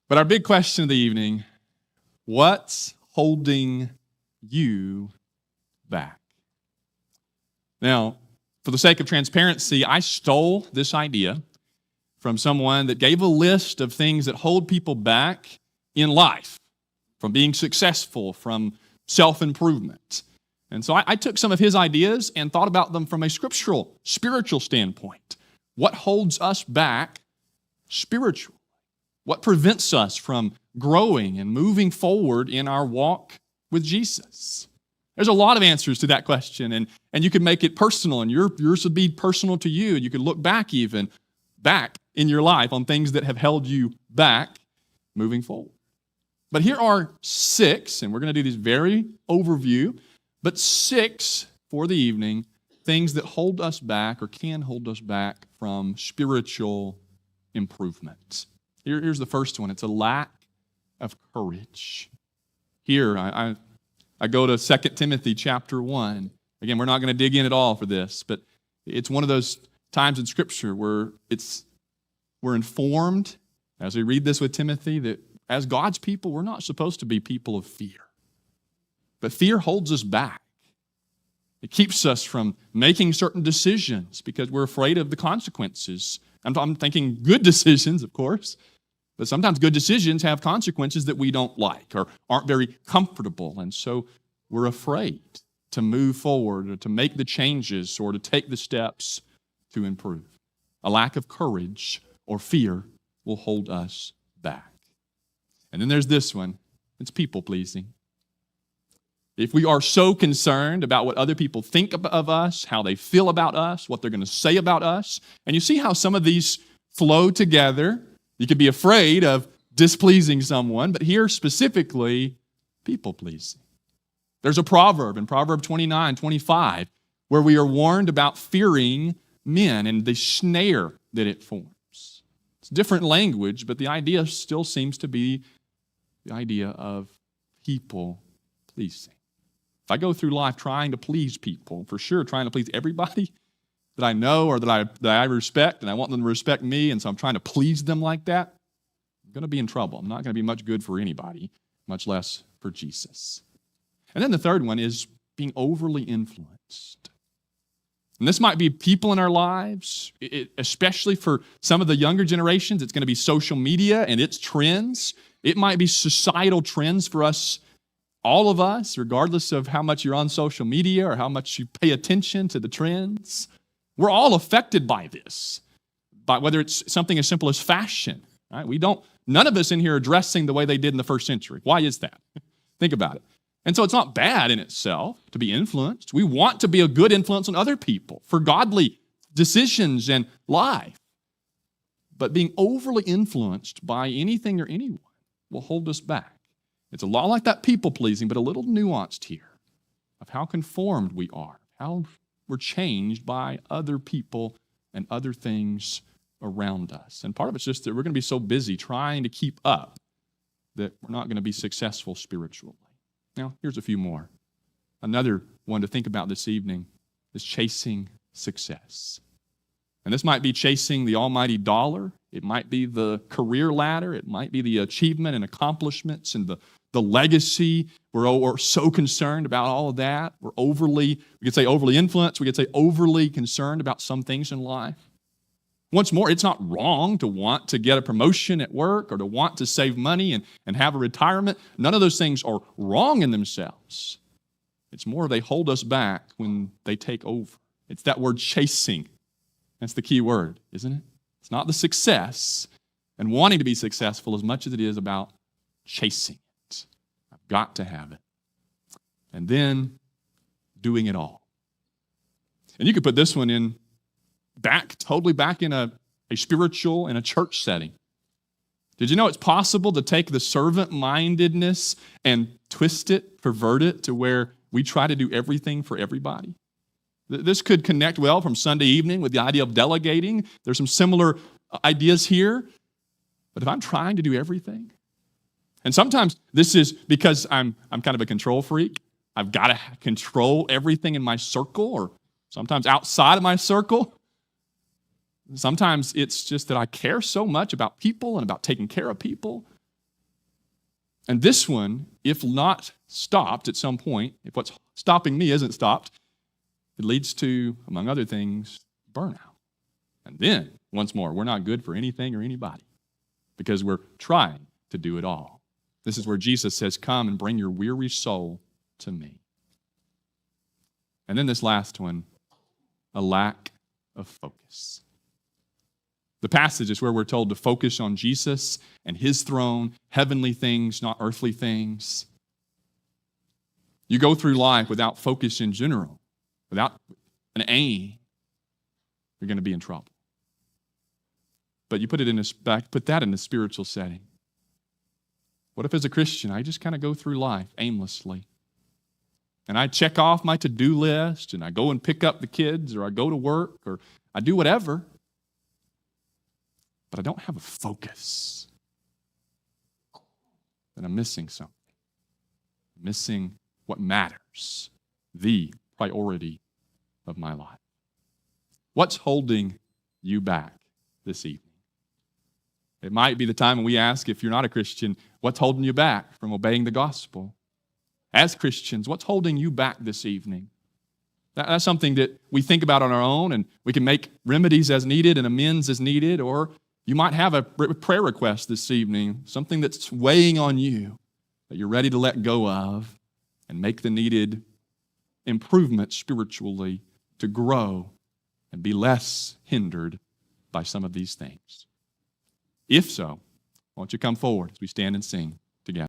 But our big question of the evening, what's holding you back? Now, for the sake of transparency, I stole this idea from someone that gave a list of things that hold people back in life, from being successful, from self-improvement. And so I took some of his ideas and thought about them from a scriptural, spiritual standpoint. What holds us back spiritually? What prevents us from growing and moving forward in our walk with Jesus? There's a lot of answers to that question, and you could make it personal, and yours would be personal to you, and you could look back in your life on things that have held you back moving forward. But here are 6, and we're going to do these very overview, but 6 for the evening, things that hold us back or can hold us back from spiritual improvement. Here's the first one. It's a lack of courage. Here, I go to 2 Timothy chapter 1. Again, we're not going to dig in at all for this, but it's one of those times in Scripture where we're informed, as we read this with Timothy, that as God's people, we're not supposed to be people of fear. But fear holds us back. It keeps us from making certain decisions because we're afraid of the consequences. I'm thinking good decisions, of course, but sometimes good decisions have consequences that we don't like or aren't very comfortable, and so we're afraid to move forward or to make the changes or to take the steps to improve. A lack of courage or fear will hold us back. And then there's this one. It's people-pleasing. If we are so concerned about what other people think of us, how they feel about us, what they're going to say about us, and you see how some of these flow together. You could be afraid of displeasing someone, but here specifically, people-pleasing. There's a proverb in Proverb 29:25 where we are warned about fearing men and the snare that it forms. It's different language, but the idea still seems to be the idea of people-pleasing. If I go through life trying to please people, for sure trying to please everybody that I know or that I respect, and I want them to respect me, and so I'm trying to please them like that, I'm going to be in trouble. I'm not going to be much good for anybody, much less for Jesus. And then the third one is being overly influenced. And this might be people in our lives, especially for some of the younger generations. It's going to be social media and its trends. It might be societal trends for us, all of us, regardless of how much you're on social media or how much you pay attention to the trends. We're all affected by this, by whether it's something as simple as fashion. Right? None of us in here are dressing the way they did in the first century. Why is that? Think about it. And so it's not bad in itself to be influenced. We want to be a good influence on other people for godly decisions and life. But being overly influenced by anything or anyone will hold us back. It's a lot like that people-pleasing, but a little nuanced here of how conformed we are, how we're changed by other people and other things around us. And part of it's just that we're going to be so busy trying to keep up that we're not going to be successful spiritually. Now, here's a few more. Another one to think about this evening is chasing success. And this might be chasing the almighty dollar. It might be the career ladder. It might be the achievement and accomplishments and the legacy. We're so concerned about all of that. We could say overly influenced. We could say overly concerned about some things in life. Once more, it's not wrong to want to get a promotion at work or to want to save money and have a retirement. None of those things are wrong in themselves. It's more they hold us back when they take over. It's that word chasing. That's the key word, isn't it? It's not the success and wanting to be successful as much as it is about chasing it. I've got to have it. And then doing it all. And you could put this one in totally back in a spiritual and a church setting. Did you know it's possible to take the servant-mindedness and twist it, pervert it to where we try to do everything for everybody? This could connect well from Sunday evening with the idea of delegating. There's some similar ideas here. But if I'm trying to do everything, and sometimes this is because I'm kind of a control freak. I've got to control everything in my circle or sometimes outside of my circle. Sometimes it's just that I care so much about people and about taking care of people And this one, if not stopped at some point, if what's stopping me isn't stopped, it leads to, among other things, burnout. And then, once more, we're not good for anything or anybody because we're trying to do it all. This is where Jesus says, come and bring your weary soul to me. And then this last one, a lack of focus. The passage is where we're told to focus on Jesus and his throne, heavenly things, not earthly things. You go through life without focus in general, without an aim, you're going to be in trouble. But you put that in a spiritual setting. What if as a Christian, I just kind of go through life aimlessly? And I check off my to-do list, and I go and pick up the kids, or I go to work, or I do whatever. But I don't have a focus. Then I'm missing something. I'm missing what matters, the priority of my life. What's holding you back this evening? It might be the time when we ask, if you're not a Christian, what's holding you back from obeying the gospel? As Christians, what's holding you back this evening? That's something that we think about on our own, and we can make remedies as needed and amends as needed, or you might have a prayer request this evening, something that's weighing on you that you're ready to let go of and make the needed improvement spiritually to grow and be less hindered by some of these things. If so, why don't you come forward as we stand and sing.